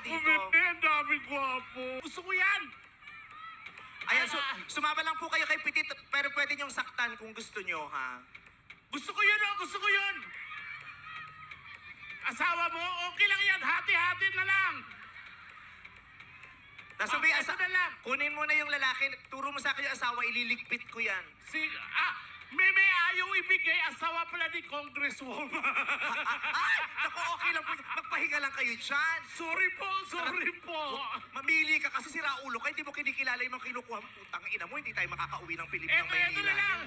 dito. Ang daming gwapo. Gusto ko yan. Ayan, sumama lang po kayo kay Petit, pero pwede niyong saktan kung gusto niyo, ha? Gusto ko yun, oh. Gusto ko yun. Asawa mo, okay lang yan. Hati-hati na lang. Nasabi, ito na lang. kunin mo na yung lalaki, turo mo sa akin yung asawa, ililigpit ko yan. May ayaw ibigay. Asawa pala ni Congresswoman. Ay! Naku, okay lang po. Magpahinga lang kayo dyan. Sorry po. Mamili ka kasi si Raulo ka, hindi mo kinikilala yung mga kinukuha mo. Putang ina mo, hindi tayo makakauwi ng Pilipinas ng Ito Maynila. na lang.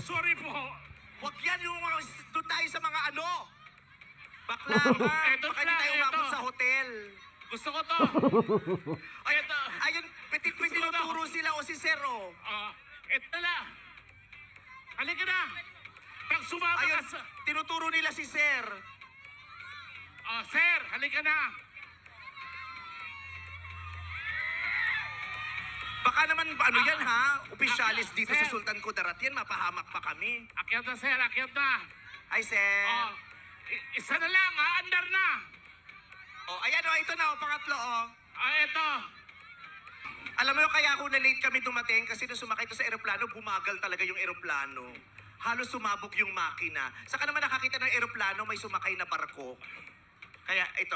Sorry po. Huwag yan yung mga, doon tayo sa mga ano. Bakla ka. Eto Baka na, hindi tayo umabot eto. sa hotel. Gusto ko to. Ayun, Petit, may tinuturo sila o si Sir, oh. Ito na. Halika na. Pag sumama Ayun, ka sa... tinuturo nila si Sir. Sir, halika na. Baka naman, ano yan ha? Opisyalis dito Sir. sa Sultan Kudarat yan, mapahamak pa kami. Akyat na, sir. Akyat na. Ay, Sir. Isa na lang, ha? Andar na. Oh, ayan, oh, ito na, oh, pangatlo, oh. Ito. Alam mo yung kaya ako na-late kami dumating kasi nung sumakay to sa eroplano, bumagal talaga yung eroplano. Halos sumabog yung makina. Saka naman nakakita ng eroplano, may sumakay na barko. Kaya ito.